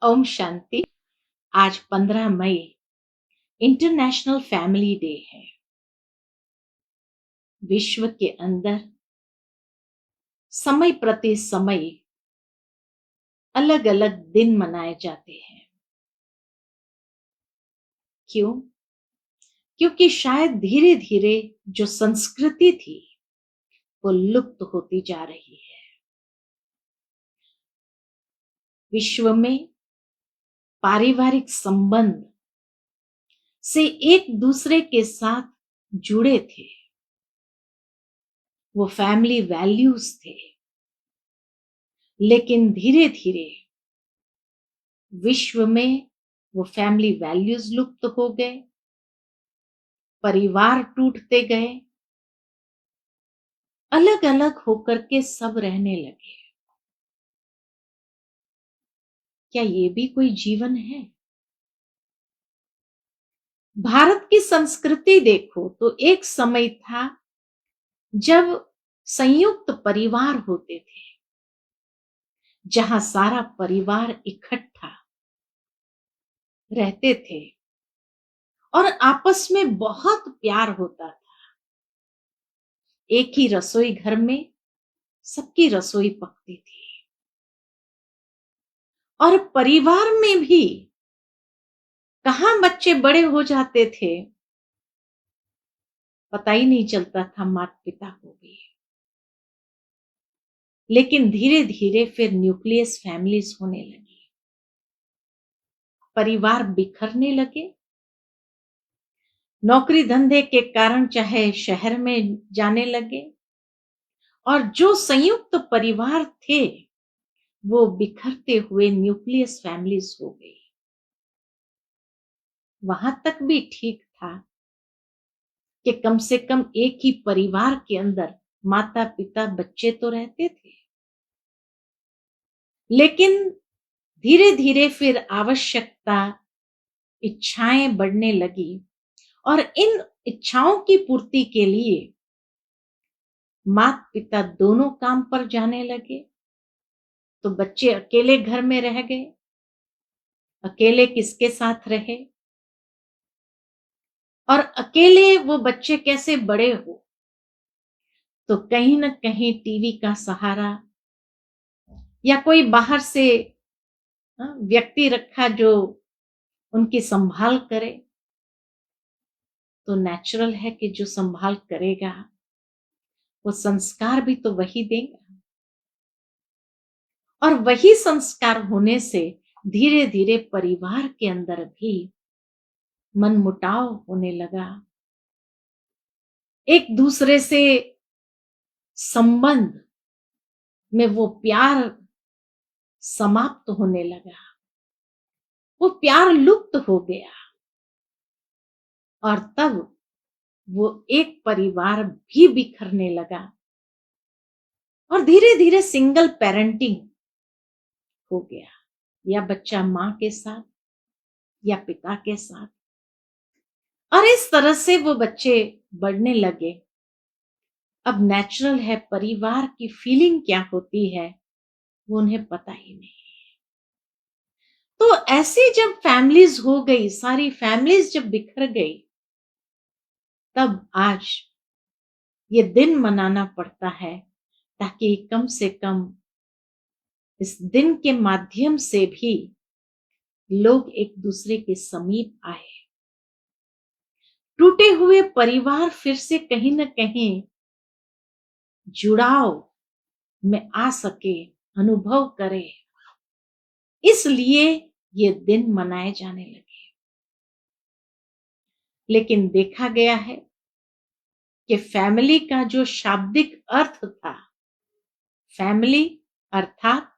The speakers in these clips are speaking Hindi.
ओम शांति। आज 15 मई इंटरनेशनल फैमिली डे है। विश्व के अंदर समय प्रति समय अलग अलग दिन मनाए जाते हैं। क्यों? क्योंकि शायद धीरे धीरे जो संस्कृति थी वो लुप्त होती जा रही है। विश्व में पारिवारिक संबंध से एक दूसरे के साथ जुड़े थे, वो फैमिली वैल्यूज थे। लेकिन धीरे धीरे विश्व में वो फैमिली वैल्यूज लुप्त हो गए, परिवार टूटते गए, अलग अलग होकर के सब रहने लगे। क्या ये भी कोई जीवन है? भारत की संस्कृति देखो तो एक समय था जब संयुक्त परिवार होते थे, जहां सारा परिवार इकट्ठा रहते थे और आपस में बहुत प्यार होता था। एक ही रसोई घर में सबकी रसोई पकती थी और परिवार में भी कहां बच्चे बड़े हो जाते थे पता ही नहीं चलता था माता पिता को भी। लेकिन धीरे धीरे फिर न्यूक्लियस फैमिलीज होने लगी, परिवार बिखरने लगे। नौकरी धंधे के कारण चाहे शहर में जाने लगे और जो संयुक्त परिवार थे वो बिखरते हुए न्यूक्लियस फैमिलीज हो गई। वहां तक भी ठीक था कि कम से कम एक ही परिवार के अंदर माता पिता बच्चे तो रहते थे। लेकिन धीरे धीरे फिर आवश्यकता, इच्छाएं बढ़ने लगी और इन इच्छाओं की पूर्ति के लिए माता पिता दोनों काम पर जाने लगे, तो बच्चे अकेले घर में रह गए। अकेले किसके साथ रहे और अकेले वो बच्चे कैसे बड़े हो? तो कहीं ना कहीं टीवी का सहारा या कोई बाहर से व्यक्ति रखा जो उनकी संभाल करे। तो नेचुरल है कि जो संभाल करेगा वो संस्कार भी तो वही देगा और वही संस्कार होने से धीरे धीरे परिवार के अंदर भी मनमुटाव होने लगा। एक दूसरे से संबंध में वो प्यार समाप्त होने लगा, वो प्यार लुप्त हो गया और तब वो एक परिवार भी बिखरने लगा और धीरे धीरे सिंगल पेरेंटिंग हो गया, या बच्चा मां के साथ या पिता के साथ। और इस तरह से वो बच्चे बढ़ने लगे। अब नेचुरल है, परिवार की फीलिंग क्या होती है वो उन्हें पता ही नहीं। तो ऐसी जब फैमिलीज हो गई, सारी फैमिलीज जब बिखर गई, तब आज ये दिन मनाना पड़ता है ताकि कम से कम इस दिन के माध्यम से भी लोग एक दूसरे के समीप आए, टूटे हुए परिवार फिर से कहीं ना कहीं जुड़ाव में आ सके, अनुभव करे। इसलिए ये दिन मनाए जाने लगे। लेकिन देखा गया है कि फैमिली का जो शाब्दिक अर्थ था, फैमिली अर्थात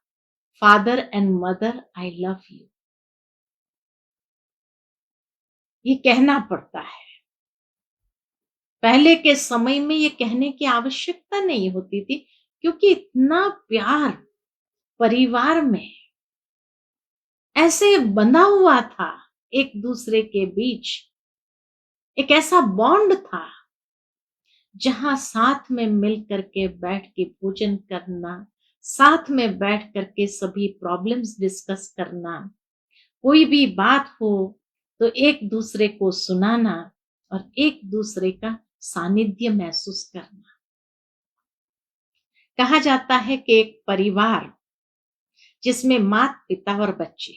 father and mother I love you, ये कहना पड़ता है। पहले के समय में ये कहने की आवश्यकता नहीं होती थी क्योंकि इतना प्यार परिवार में ऐसे बंधा हुआ था, एक दूसरे के बीच एक ऐसा बॉन्ड था जहां साथ में मिल करके बैठ के भोजन करना, साथ में बैठ करके सभी प्रॉब्लम्स डिस्कस करना, कोई भी बात हो तो एक दूसरे को सुनाना और एक दूसरे का सानिध्य महसूस करना। कहा जाता है कि एक परिवार जिसमें माता पिता और बच्चे,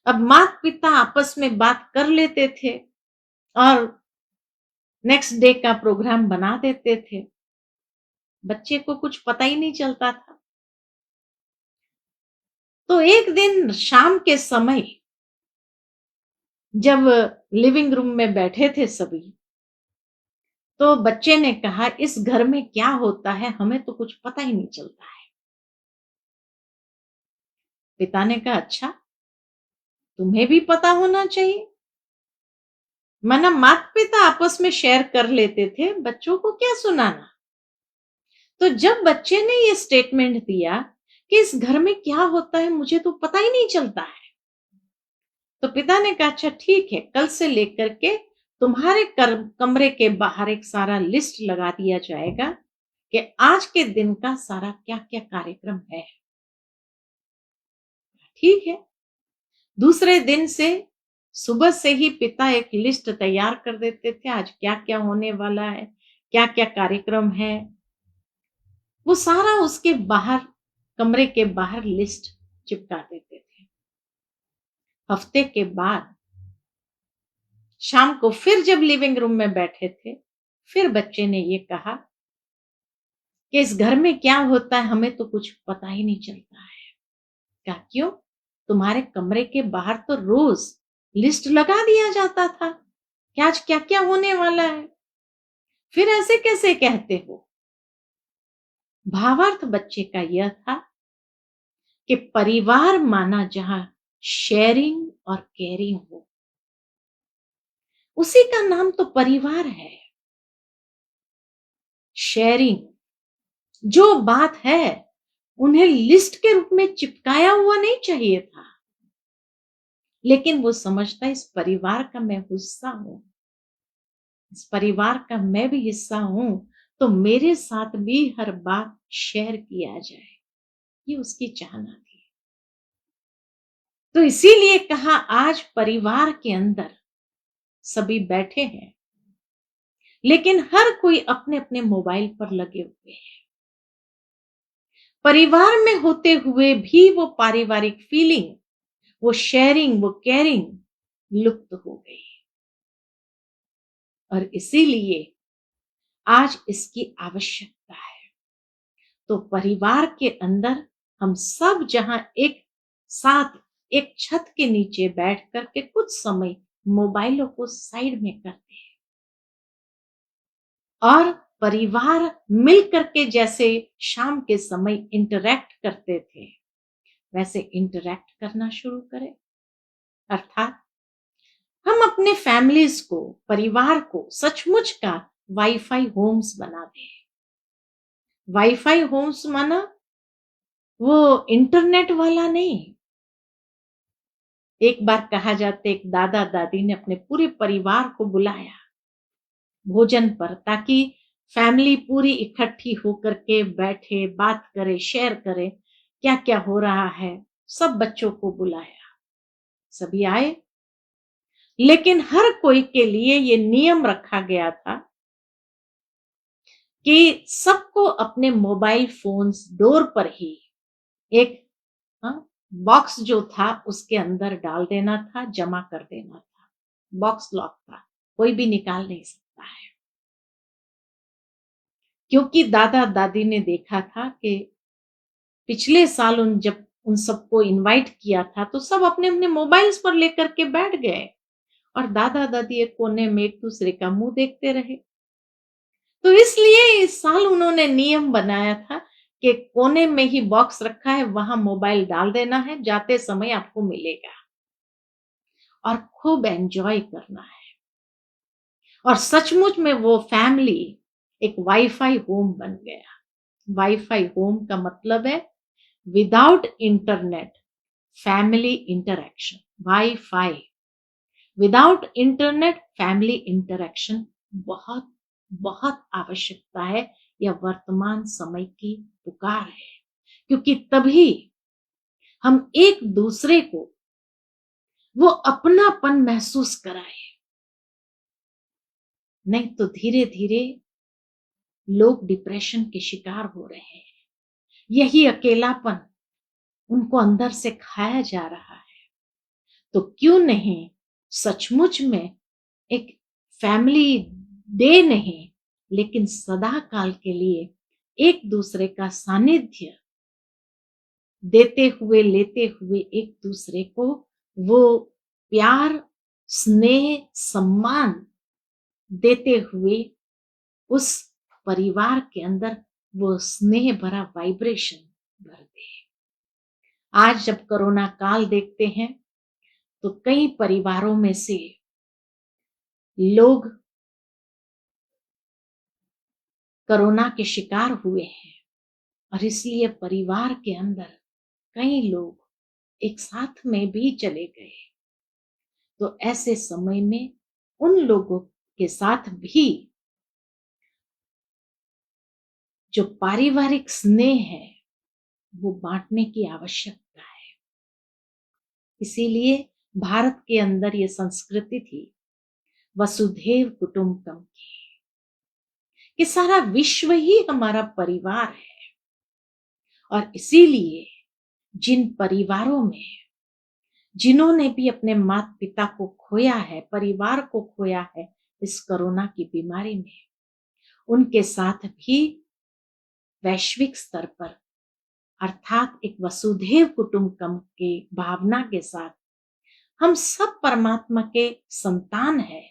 अब माता पिता आपस में बात कर लेते थे और नेक्स्ट डे का प्रोग्राम बना देते थे, बच्चे को कुछ पता ही नहीं चलता था। तो एक दिन शाम के समय जब लिविंग रूम में बैठे थे सभी, तो बच्चे ने कहा इस घर में क्या होता है हमें तो कुछ पता ही नहीं चलता है। पिता ने कहा अच्छा, तुम्हें भी पता होना चाहिए। माना माता पिता आपस में शेयर कर लेते थे, बच्चों को क्या सुनाना। तो जब बच्चे ने ये स्टेटमेंट दिया कि इस घर में क्या होता है मुझे तो पता ही नहीं चलता है, तो पिता ने कहा अच्छा ठीक है, कल से लेकर के तुम्हारे कमरे के बाहर एक सारा लिस्ट लगा दिया जाएगा कि आज के दिन का सारा क्या क्या कार्यक्रम है। ठीक है। दूसरे दिन से सुबह से ही पिता एक लिस्ट तैयार कर देते थे, आज क्या क्या होने वाला है, क्या क्या कार्यक्रम है, वो सारा उसके बाहर, कमरे के बाहर लिस्ट चिपका देते थे। हफ्ते के बाद शाम को फिर जब लिविंग रूम में बैठे थे, फिर बच्चे ने ये कहा कि इस घर में क्या होता है हमें तो कुछ पता ही नहीं चलता है। क्या क्यों? तुम्हारे कमरे के बाहर तो रोज लिस्ट लगा दिया जाता था कि आज क्या क्या होने वाला है, फिर ऐसे कैसे कहते हो। भावार्थ बच्चे का यह था कि परिवार माना जहां शेयरिंग और केयरिंग हो, उसी का नाम तो परिवार है। शेयरिंग, जो बात है उन्हें लिस्ट के रूप में चिपकाया हुआ नहीं चाहिए था, लेकिन वो समझता इस परिवार का मैं हिस्सा हूं, इस परिवार का मैं भी हिस्सा हूं, तो मेरे साथ भी हर बात शेयर किया जाए, ये उसकी चाहना थी। तो इसीलिए कहा आज परिवार के अंदर सभी बैठे हैं, लेकिन हर कोई अपने अपने मोबाइल पर लगे हुए हैं। परिवार में होते हुए भी वो पारिवारिक फीलिंग, वो शेयरिंग, वो केयरिंग लुप्त हो गई। और इसीलिए आज इसकी आवश्यकता है। तो परिवार के अंदर हम सब जहां एक साथ एक छत के नीचे बैठ करके कुछ समय मोबाइलों को साइड में करते हैं और परिवार मिल करके जैसे शाम के समय इंटरैक्ट करते थे, वैसे इंटरैक्ट करना शुरू करें। अर्थात हम अपने फैमिलीज को, परिवार को सचमुच का वाईफाई होम्स बना दें। वाईफाई होम्स माना वो इंटरनेट वाला नहीं। एक बार कहा जाता एक दादा दादी ने अपने पूरे परिवार को बुलाया भोजन पर, ताकि फैमिली पूरी इकट्ठी होकर के बैठे, बात करे, शेयर करे क्या क्या हो रहा है। सब बच्चों को बुलाया, सभी आए, लेकिन हर कोई के लिए ये नियम रखा गया था कि सबको अपने मोबाइल फोन्स डोर पर ही एक बॉक्स जो था उसके अंदर डाल देना था, जमा कर देना था। बॉक्स लॉक था, कोई भी निकाल नहीं सकता है। क्योंकि दादा दादी ने देखा था कि पिछले साल जब उन सबको इनवाइट किया था तो सब अपने अपने मोबाइल्स पर लेकर के बैठ गए और दादा दादी एक कोने में एक दूसरे का मुंह देखते रहे। तो इसलिए इस साल उन्होंने नियम बनाया था कि कोने में ही बॉक्स रखा है, वहां मोबाइल डाल देना है, जाते समय आपको मिलेगा और खूब एंजॉय करना है। और सचमुच में वो फैमिली एक वाईफाई होम बन गया। वाईफाई होम का मतलब है without internet family interaction. Wifi without internet family interaction बहुत बहुत आवश्यकता है, यह वर्तमान समय की पुकार है। क्योंकि तभी हम एक दूसरे को वो अपनापन महसूस कराए। नहीं तो धीरे धीरे लोग डिप्रेशन के शिकार हो रहे हैं। यही अकेलापन उनको अंदर से खाया जा रहा है। तो क्यों नहीं सचमुच में एक फैमिली डे नहीं, लेकिन सदा काल के लिए एक दूसरे का सानिध्य देते हुए लेते हुए एक दूसरे को वो प्यार, स्नेह, सम्मान देते हुए उस परिवार के अंदर वो स्नेह भरा वाइब्रेशन भर दे। आज जब कोरोना काल देखते हैं तो कई परिवारों में से लोग कोरोना के शिकार हुए हैं और इसलिए परिवार के अंदर कई लोग एक साथ में भी चले गए। तो ऐसे समय में उन लोगों के साथ भी जो पारिवारिक स्नेह है वो बांटने की आवश्यकता है। इसीलिए भारत के अंदर ये संस्कृति थी वसुधैव कुटुंबकम की, कि सारा विश्व ही हमारा परिवार है। और इसीलिए जिन परिवारों में जिन्होंने भी अपने माता पिता को खोया है, परिवार को खोया है इस कोरोना की बीमारी में, उनके साथ भी वैश्विक स्तर पर अर्थात एक वसुधैव कुटुंबकम के भावना के साथ हम सब परमात्मा के संतान हैं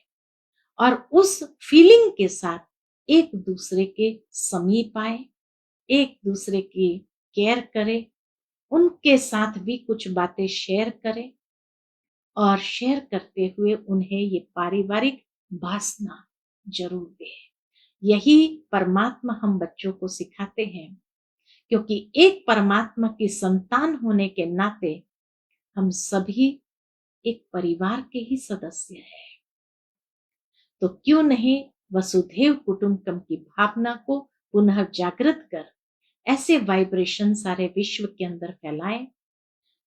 और उस फीलिंग के साथ एक दूसरे के समीप आए, एक दूसरे की केयर करें, उनके साथ भी कुछ बातें शेयर करें और शेयर करते हुए उन्हें ये पारिवारिक वासना जरूर दें। यही परमात्मा हम बच्चों को सिखाते हैं, क्योंकि एक परमात्मा की संतान होने के नाते हम सभी एक परिवार के ही सदस्य हैं। तो क्यों नहीं वसुधैव कुटुंबकम की भावना को पुनः जागृत कर ऐसे वाइब्रेशन सारे विश्व के अंदर फैलाएं,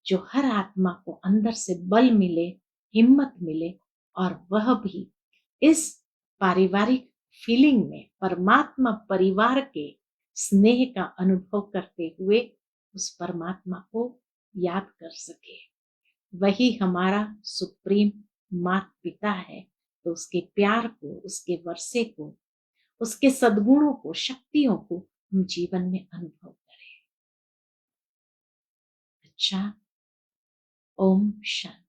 जो हर आत्मा को अंदर से बल मिले, हिम्मत मिले और वह भी इस पारिवारिक फीलिंग में परमात्मा परिवार के स्नेह का अनुभव करते हुए उस परमात्मा को याद कर सके। वही हमारा सुप्रीम माता पिता है। तो उसके प्यार को, उसके वर्षे को, उसके सद्गुणों को, शक्तियों को हम जीवन में अनुभव करें। अच्छा, ओम शांति।